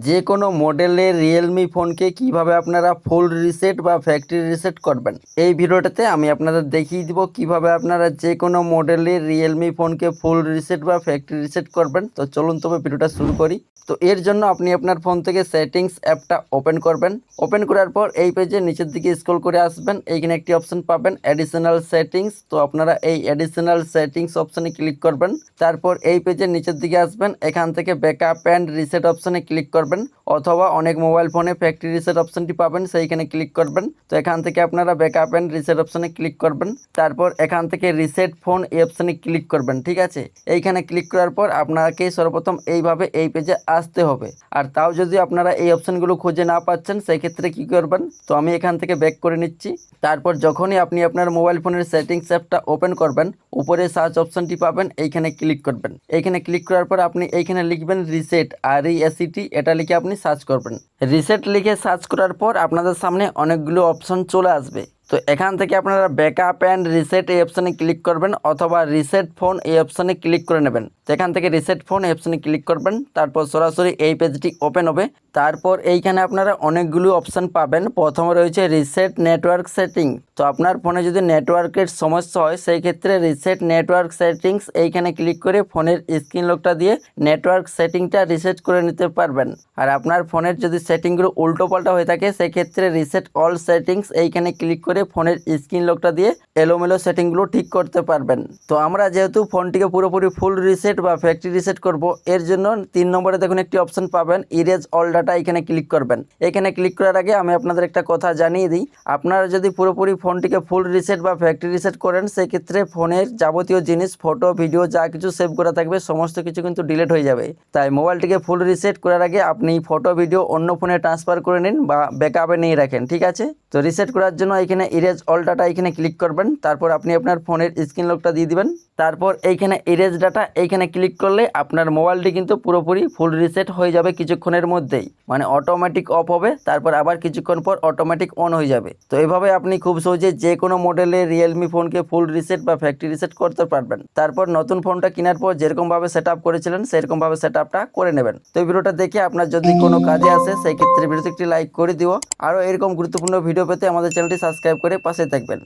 যে কোনো মডেলের রিয়েলমি ফোনকে কিভাবে আপনারা ফুল রিসেট বা ফ্যাক্টরি রিসেট করবেন, এই ভিডিওটাতে আমি আপনাদের দেখিয়ে দিব কিভাবে আপনারা যে কোনো মডেলের রিয়েলমি ফোনকে ফুল রিসেট বা ফ্যাক্টরি রিসেট করবেন। তো চলুন তবে ভিডিওটা শুরু করি। তো এর জন্য আপনি আপনার ফোন থেকে সেটিংস অ্যাপটা ওপেন করবেন। ওপেন করার পর এই পেজে নিচের দিকে স্ক্রল করে আসবেন, এইখানে একটি অপশন পাবেন অ্যাডিশনাল সেটিংস। তো আপনারা এই অ্যাডিশনাল সেটিংস অপশনে ক্লিক করবেন। তারপর এই পেজের নিচের দিকে আসবেন, এখান থেকে ব্যাকআপ অ্যান্ড রিসেট অপশনে ক্লিক করবেন, অথবা অনেক মোবাইল ফোনে ফ্যাক্টরি রিসেট অপশনটি পাবেন, সেইখানে ক্লিক করবেন। তো এখান থেকে আপনারা ব্যাকআপ অ্যান্ড রিসেট অপশনে ক্লিক করবেন। তারপর এখান থেকে রিসেট ফোন এই অপশনে ক্লিক করবেন। ঠিক আছে, এইখানে ক্লিক করার পর আপনাকে সর্বপ্রথম এইভাবে এই পেজে আসতে হবে। আর তাও যদি আপনারা এই অপশনগুলো খুঁজে না পাচ্ছেন, সেই ক্ষেত্রে কি করবেন, তো আমি এখান থেকে ব্যাক করে নিচ্ছি। তারপর যখনই আপনি আপনার মোবাইল ফোনের সেটিংস অ্যাপটা ওপেন করবেন, উপরে সার্চ অপশনটি পাবেন, এইখানে ক্লিক করবেন। এইখানে ক্লিক করার পর আপনি এইখানে লিখবেন রিসেট, RESET, এটা লিখে আপনি সার্চ করবেন। রিসেট লিখে সার্চ করার পর আপনাদের সামনে অনেকগুলো অপশন চলে আসবে। তো এখান থেকে আপনারা ব্যাকআপ অ্যান্ড রিসেট এই অপশানে ক্লিক করবেন, অথবা রিসেট ফোন এই অপশানে ক্লিক করে নেবেন। তো এখান থেকে রিসেট ফোন এই অপশানে ক্লিক করবেন, তারপর সরাসরি এই পেজটি ওপেন হবে। তারপর এইখানে আপনারা অনেকগুলো অপশান পাবেন। প্রথমে রয়েছে রিসেট নেটওয়ার্ক সেটিং। তো আপনার ফোনে যদি নেটওয়ার্কের সমস্যা হয়, সেই ক্ষেত্রে রিসেট নেটওয়ার্ক সেটিংস এইখানে ক্লিক করে ফোনের স্ক্রিন লকটা দিয়ে নেটওয়ার্ক সেটিংটা রিসেট করে নিতে পারবেন। আর আপনার ফোনের যদি সেটিংগুলো উল্টোপাল্টা হয়ে থাকে, সেক্ষেত্রে রিসেট অল সেটিংস এইখানে ক্লিক করে ফোনের স্ক্রিন লকটা দিয়ে এলোমেলো সেটিংগুলো ঠিক করতে পারবেন। তো আমরা যেহেতু ফোনটিকে পুরোপুরি ফুল রিসেট বা ফ্যাক্টরি রিসেট করব, এর জন্য 3 নম্বরে দেখুন একটি অপশন পাবেন ইরেজ অল ডাটা, এখানে ক্লিক করবেন। এখানে ক্লিক করার আগে আমি আপনাদের একটা কথা জানিয়ে দিই, আপনারা যদি পুরোপুরি ফোনটিকে ফুল রিসেট বা ফ্যাক্টরি রিসেট করেন, সেক্ষেত্রে ফোনের যাবতীয় জিনিস, ফটো, ভিডিও যা কিছু সেভ করা থাকবে সমস্ত কিছু কিন্তু ডিলিট হয়ে যাবে। তাই মোবাইলটিকে ফুল রিসেট করার আগে আপনি ফটো, ভিডিও অন্য ফোনে ট্রান্সফার করে নিন বা ব্যাকআপে নিয়ে রাখেন। ঠিক আছে, তো রিসেট করার জন্য এখানে ইরেজ অল ডাটা এখানে ক্লিক করবেন। তারপর আপনি আপনার ফোনের স্ক্রিন লকটা দিয়ে দিবেন। তারপর এইখানে ইরেজ ডাটা এইখানে ক্লিক করলে আপনার মোবাইলটি কিন্তু পুরোপুরি ফুল রিসেট হয়ে যাবে কিছুক্ষণের মধ্যেই, মানে অটোমেটিক অফ হবে, তারপর আবার কিছুক্ষণ পর অটোমেটিক অন হয়ে যাবে। তো এইভাবে আপনি খুব সহজে যে কোনো মডেলের রিয়েলমি ফোনকে ফুল রিসেট বা ফ্যাক্টরি রিসেট করতে পারবেন। তারপর নতুন ফোনটা কেনার পর যেরকমভাবে সেট আপ করেছিলেন সেরকমভাবে সেট আপটা করে নেবেন। তো এই ভিডিওটা দেখে আপনার যদি কোনো কাজে আসে, সেই ক্ষেত্রে ভিডিওতে একটি লাইক করে দিও। আরও এরকম গুরুত্বপূর্ণ ভিডিও পেতে আমাদের চ্যানেলটি সাবস্ক্রাইব করে পাশে থাকবেন।